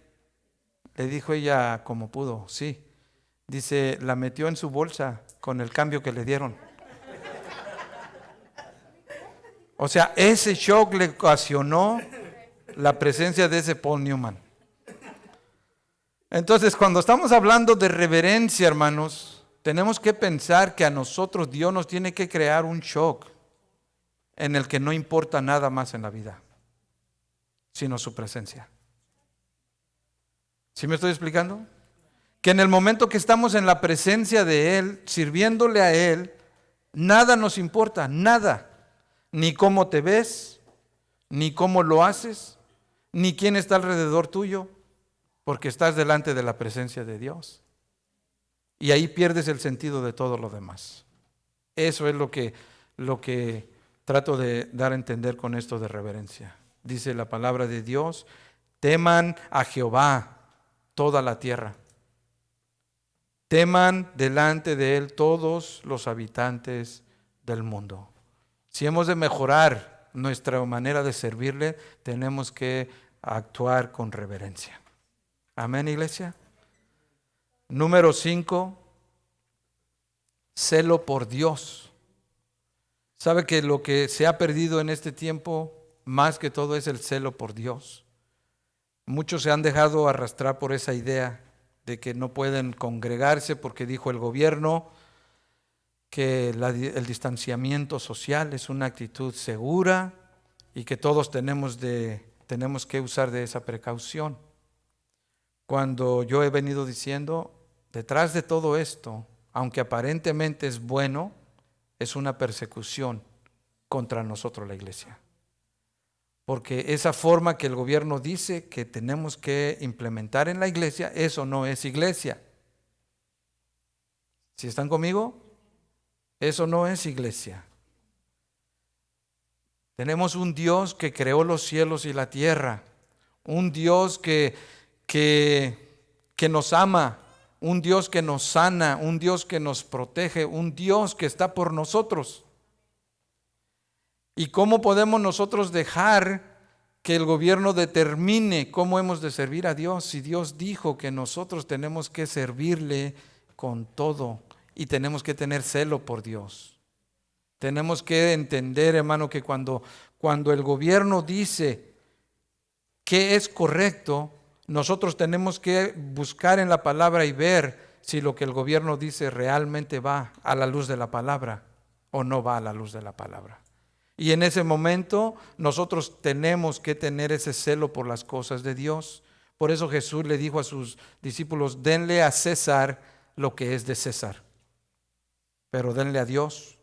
Le dijo ella como pudo, sí. Dice, la metió en su bolsa con el cambio que le dieron. O sea, ese shock le ocasionó la presencia de ese Paul Newman. Entonces, cuando estamos hablando de reverencia, hermanos, tenemos que pensar que a nosotros Dios nos tiene que crear un shock en el que no importa nada más en la vida, sino su presencia. ¿Sí me estoy explicando? Que en el momento que estamos en la presencia de Él, sirviéndole a Él, nada nos importa, nada. Ni cómo te ves, ni cómo lo haces, ni quién está alrededor tuyo, porque estás delante de la presencia de Dios. Y ahí pierdes el sentido de todo lo demás. Eso es lo que trato de dar a entender con esto de reverencia. Dice la palabra de Dios, teman a Jehová toda la tierra. Teman delante de Él todos los habitantes del mundo. Si hemos de mejorar nuestra manera de servirle, tenemos que actuar con reverencia. Amén, iglesia. Número 5, celo por Dios. ¿Sabe que lo que se ha perdido en este tiempo, más que todo, es el celo por Dios? Muchos se han dejado arrastrar por esa idea de que no pueden congregarse porque dijo el gobierno que el distanciamiento social es una actitud segura y que todos tenemos que usar de esa precaución. Cuando yo he venido diciendo, detrás de todo esto, aunque aparentemente es bueno, es una persecución contra nosotros la iglesia. Porque esa forma que el gobierno dice que tenemos que implementar en la iglesia, eso no es iglesia. ¿Sí están conmigo? Eso no es iglesia. Tenemos un Dios que creó los cielos y la tierra, un Dios que nos ama, un Dios que nos sana, un Dios que nos protege, un Dios que está por nosotros. ¿Y cómo podemos nosotros dejar que el gobierno determine cómo hemos de servir a Dios si Dios dijo que nosotros tenemos que servirle con todo y tenemos que tener celo por Dios? Tenemos que entender, hermano, que cuando el gobierno dice que es correcto, nosotros tenemos que buscar en la palabra y ver si lo que el gobierno dice realmente va a la luz de la palabra o no va a la luz de la palabra. Y en ese momento nosotros tenemos que tener ese celo por las cosas de Dios. Por eso Jesús le dijo a sus discípulos, denle a César lo que es de César, pero denle a Dios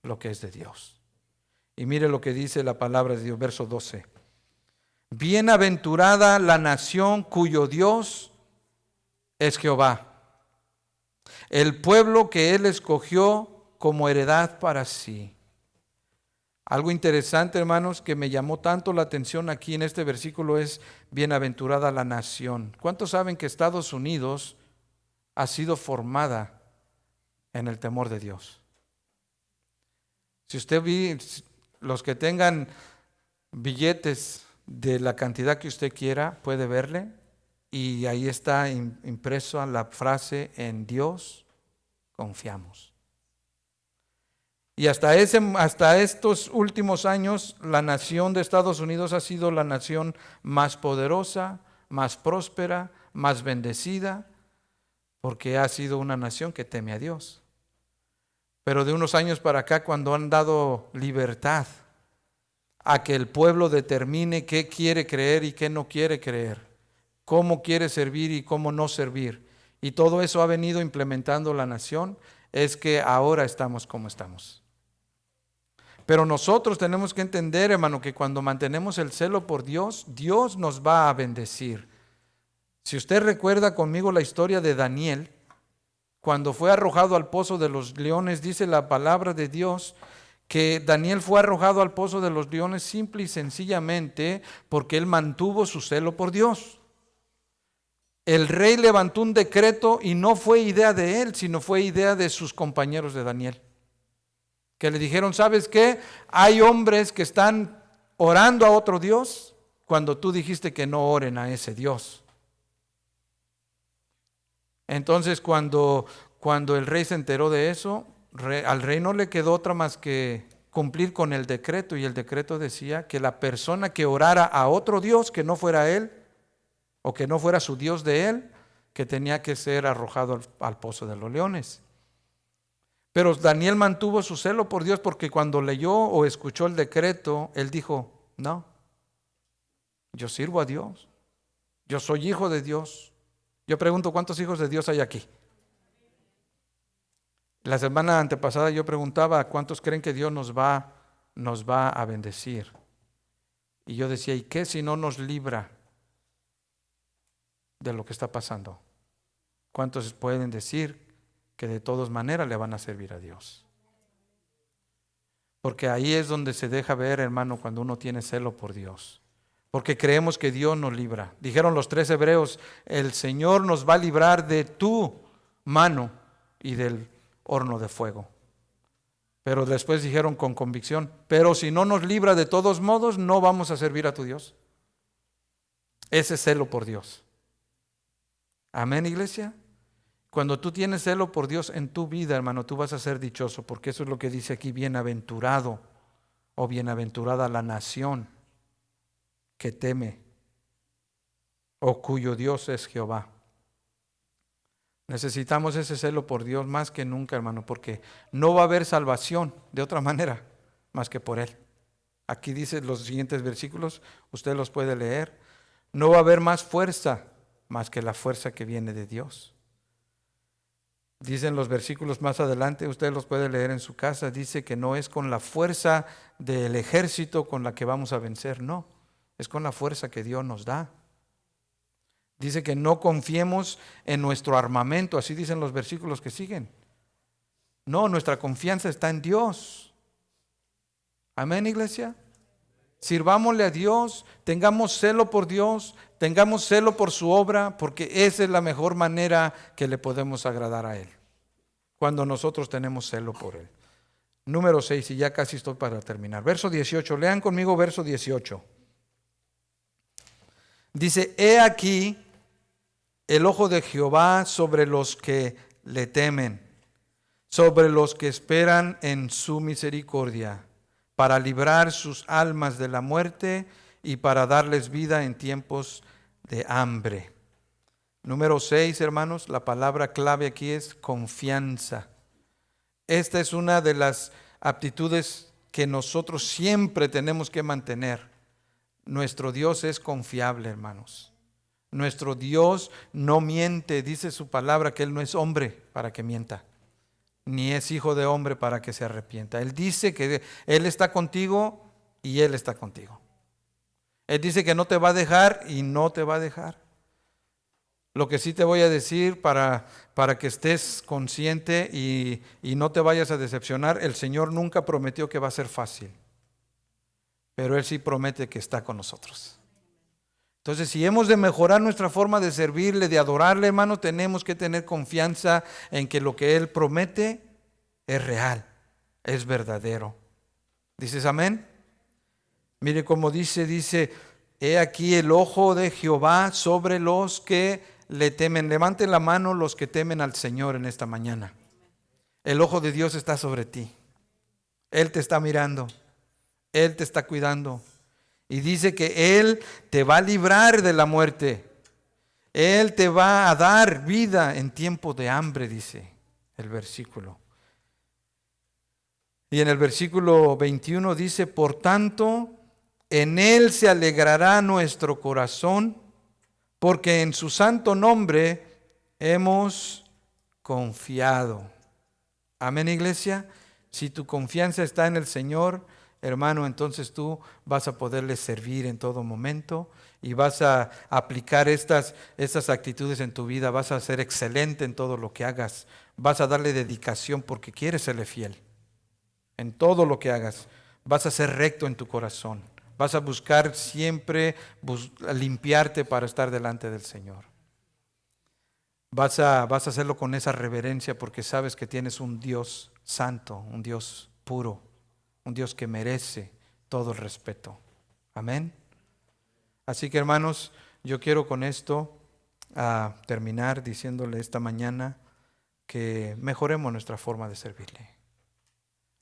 lo que es de Dios. Y mire lo que dice la palabra de Dios, verso 12. Bienaventurada la nación cuyo Dios es Jehová, el pueblo que Él escogió como heredad para sí. Algo interesante, hermanos, que me llamó tanto la atención aquí en este versículo es bienaventurada la nación. ¿Cuántos saben que Estados Unidos ha sido formada en el temor de Dios? Si usted los que tengan billetes de la cantidad que usted quiera, puede verle, y ahí está impreso la frase, en Dios confiamos. Y hasta estos últimos años, la nación de Estados Unidos ha sido la nación más poderosa, más próspera, más bendecida, porque ha sido una nación que teme a Dios. Pero de unos años para acá, cuando han dado libertad a que el pueblo determine qué quiere creer y qué no quiere creer, cómo quiere servir y cómo no servir, y todo eso ha venido implementando la nación, es que ahora estamos como estamos. Pero nosotros tenemos que entender, hermano, que cuando mantenemos el celo por Dios, Dios nos va a bendecir. Si usted recuerda conmigo la historia de Daniel, cuando fue arrojado al pozo de los leones, dice la palabra de Dios que Daniel fue arrojado al pozo de los leones simple y sencillamente porque él mantuvo su celo por Dios. El rey levantó un decreto y no fue idea de él, sino fue idea de sus compañeros de Daniel, que le dijeron, ¿sabes qué? Hay hombres que están orando a otro Dios cuando tú dijiste que no oren a ese Dios. Entonces cuando el rey se enteró de eso, al rey no le quedó otra más que cumplir con el decreto, y el decreto decía que la persona que orara a otro Dios que no fuera él, o que no fuera su Dios de él, que tenía que ser arrojado al pozo de los leones. Pero Daniel mantuvo su celo por Dios, porque cuando leyó o escuchó el decreto, él dijo, no, yo sirvo a Dios, yo soy hijo de Dios. Yo pregunto, ¿cuántos hijos de Dios hay aquí? La semana antepasada yo preguntaba, ¿cuántos creen que Dios nos va a bendecir? Y yo decía, ¿y qué si no nos libra de lo que está pasando? ¿Cuántos pueden decir que de todas maneras le van a servir a Dios? Porque ahí es donde se deja ver, hermano, cuando uno tiene celo por Dios. Porque creemos que Dios nos libra. Dijeron los 3 hebreos, el Señor nos va a librar de tu mano y del horno de fuego. Pero después dijeron con convicción, pero si no nos libra de todos modos, no vamos a servir a tu Dios. Ese celo por Dios. Amén, iglesia. Cuando tú tienes celo por Dios en tu vida, hermano, tú vas a ser dichoso, porque eso es lo que dice aquí, bienaventurado o bienaventurada la nación que teme o cuyo Dios es Jehová. Necesitamos ese celo por Dios más que nunca, hermano, porque no va a haber salvación de otra manera más que por Él. Aquí dice los siguientes versículos, usted los puede leer. No va a haber más fuerza más que la fuerza que viene de Dios. Dicen los versículos más adelante, usted los puede leer en su casa, dice que no es con la fuerza del ejército con la que vamos a vencer, no, es con la fuerza que Dios nos da. Dice que no confiemos en nuestro armamento, así dicen los versículos que siguen. No, nuestra confianza está en Dios. Amén, iglesia. Sirvámosle a Dios, tengamos celo por Dios, tengamos celo por su obra, porque esa es la mejor manera que le podemos agradar a Él, cuando nosotros tenemos celo por Él. Número 6, y ya casi estoy para terminar. Verso 18, lean conmigo verso 18. Dice, he aquí el ojo de Jehová sobre los que le temen, sobre los que esperan en su misericordia, para librar sus almas de la muerte y para darles vida en tiempos de hambre. Número 6, hermanos, la palabra clave aquí es confianza. Esta es una de las aptitudes que nosotros siempre tenemos que mantener. Nuestro Dios es confiable, hermanos. Nuestro Dios no miente, dice su palabra que Él no es hombre para que mienta, ni es hijo de hombre para que se arrepienta. Él dice que Él está contigo y Él está contigo. Él dice que no te va a dejar y no te va a dejar. Lo que sí te voy a decir para que estés consciente y no te vayas a decepcionar, el Señor nunca prometió que va a ser fácil, pero Él sí promete que está con nosotros. Entonces, si hemos de mejorar nuestra forma de servirle, de adorarle, hermano, tenemos que tener confianza en que lo que Él promete es real, es verdadero. ¿Dices amén? Mire cómo dice, he aquí el ojo de Jehová sobre los que le temen. Levanten la mano los que temen al Señor en esta mañana. El ojo de Dios está sobre ti. Él te está mirando. Él te está cuidando. Y dice que Él te va a librar de la muerte. Él te va a dar vida en tiempo de hambre, dice el versículo. Y en el versículo 21 dice, por tanto, en Él se alegrará nuestro corazón, porque en su santo nombre hemos confiado. Amén, iglesia. Si tu confianza está en el Señor, hermano, entonces tú vas a poderle servir en todo momento y vas a aplicar estas actitudes en tu vida. Vas a ser excelente en todo lo que hagas. Vas a darle dedicación porque quieres serle fiel. En todo lo que hagas, vas a ser recto en tu corazón. Vas a buscar siempre limpiarte para estar delante del Señor. Vas a hacerlo con esa reverencia porque sabes que tienes un Dios santo, un Dios puro, un Dios que merece todo el respeto. Amén. Así que, hermanos, yo quiero con esto terminar diciéndole esta mañana que mejoremos nuestra forma de servirle.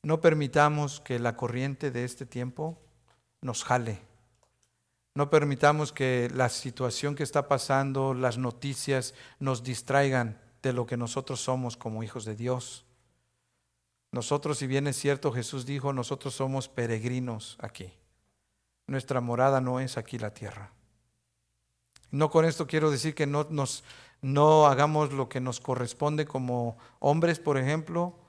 No permitamos que la corriente de este tiempo nos jale. No permitamos que la situación que está pasando, las noticias, nos distraigan de lo que nosotros somos como hijos de Dios. Nosotros, si bien es cierto, Jesús dijo, nosotros somos peregrinos aquí. Nuestra morada no es aquí la tierra. No con esto quiero decir que no hagamos lo que nos corresponde como hombres, por ejemplo,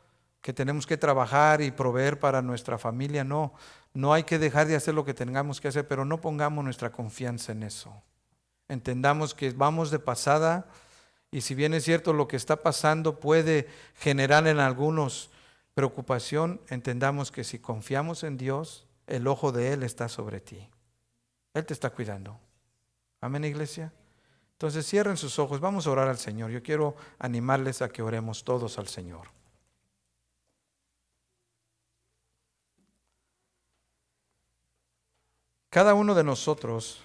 que tenemos que trabajar y proveer para nuestra familia. No hay que dejar de hacer lo que tengamos que hacer, pero no pongamos nuestra confianza en eso. Entendamos que vamos de pasada y si bien es cierto lo que está pasando puede generar en algunos preocupación, entendamos que si confiamos en Dios, el ojo de Él está sobre ti. Él te está cuidando. Amén, iglesia. Entonces cierren sus ojos, vamos a orar al Señor. Yo quiero animarles a que oremos todos al Señor. Cada uno de nosotros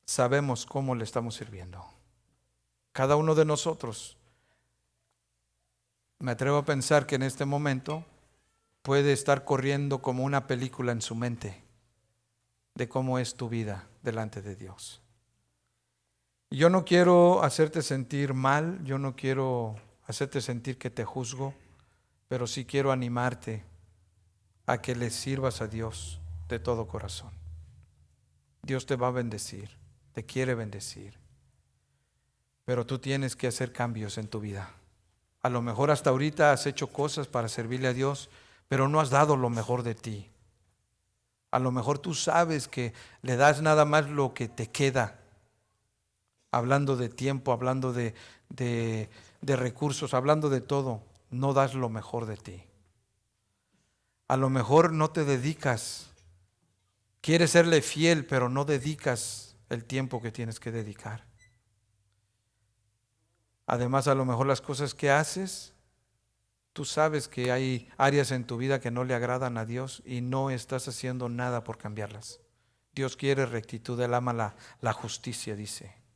sabemos cómo le estamos sirviendo. Cada uno de nosotros, me atrevo a pensar que en este momento puede estar corriendo como una película en su mente de cómo es tu vida delante de Dios. Y yo no quiero hacerte sentir mal, yo no quiero hacerte sentir que te juzgo, pero sí quiero animarte a que le sirvas a Dios de todo corazón. Dios te va a bendecir, te quiere bendecir, pero tú tienes que hacer cambios en tu vida. A lo mejor hasta ahorita has hecho cosas para servirle a Dios, pero no has dado lo mejor de ti. A lo mejor tú sabes que le das nada más lo que te queda. Hablando de tiempo, hablando de recursos, hablando de todo, no das lo mejor de ti. A lo mejor no te dedicas, quieres serle fiel, pero no dedicas el tiempo que tienes que dedicar. Además, a lo mejor las cosas que haces, tú sabes que hay áreas en tu vida que no le agradan a Dios y no estás haciendo nada por cambiarlas. Dios quiere rectitud, Él ama la justicia, dice.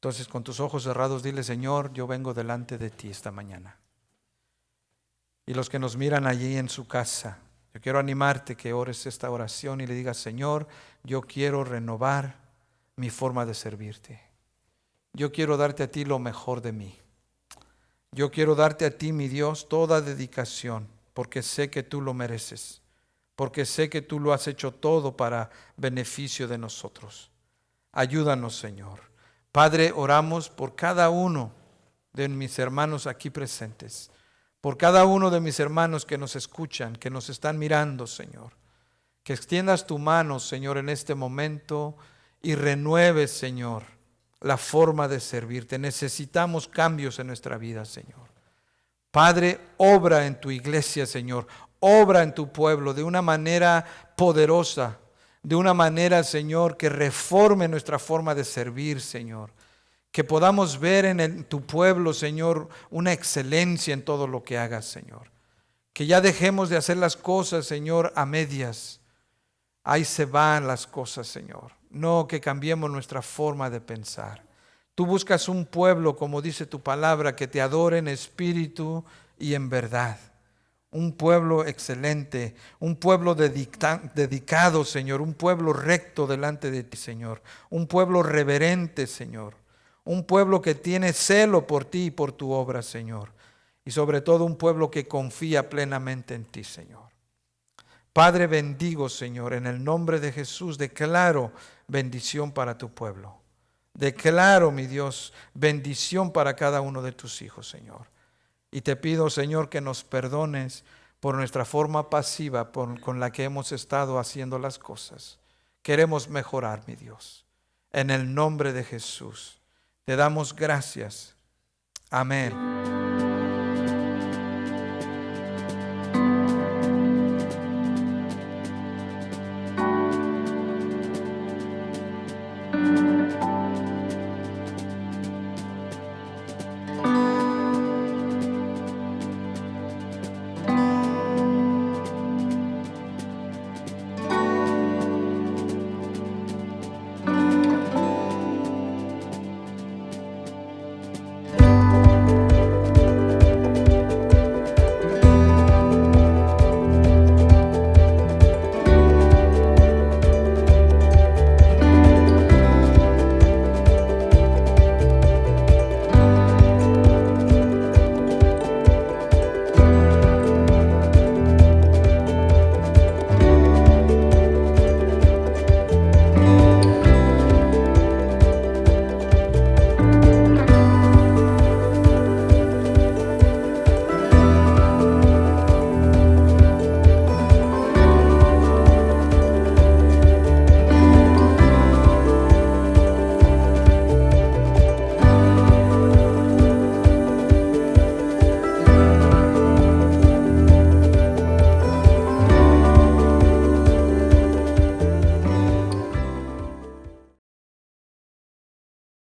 Entonces, con tus ojos cerrados, dile: Señor, yo vengo delante de ti esta mañana. Y los que nos miran allí en su casa, yo quiero animarte que ores esta oración y le digas: Señor, yo quiero renovar mi forma de servirte. Yo quiero darte a ti lo mejor de mí. Yo quiero darte a ti, mi Dios, toda dedicación, porque sé que tú lo mereces, porque sé que tú lo has hecho todo para beneficio de nosotros. Ayúdanos, Señor. Padre, oramos por cada uno de mis hermanos aquí presentes, por cada uno de mis hermanos que nos escuchan, que nos están mirando, Señor. Que extiendas tu mano, Señor, en este momento y renueves, Señor, la forma de servirte. Necesitamos cambios en nuestra vida, Señor. Padre, obra en tu iglesia, Señor. Obra en tu pueblo de una manera poderosa, de una manera, Señor, que reforme nuestra forma de servir, Señor. Que podamos ver en tu pueblo, Señor, una excelencia en todo lo que hagas, Señor. Que ya dejemos de hacer las cosas, Señor, a medias. Ahí se van las cosas, Señor. No, que cambiemos nuestra forma de pensar. Tú buscas un pueblo, como dice tu palabra, que te adore en espíritu y en verdad. Un pueblo excelente, un pueblo dedicado, Señor, un pueblo recto delante de ti, Señor. Un pueblo reverente, Señor. Un pueblo que tiene celo por ti y por tu obra, Señor. Y sobre todo un pueblo que confía plenamente en ti, Señor. Padre, bendigo, Señor, en el nombre de Jesús, declaro bendición para tu pueblo. Declaro, mi Dios, bendición para cada uno de tus hijos, Señor. Y te pido, Señor, que nos perdones por nuestra forma pasiva con la que hemos estado haciendo las cosas. Queremos mejorar, mi Dios. En el nombre de Jesús, te damos gracias. Amén.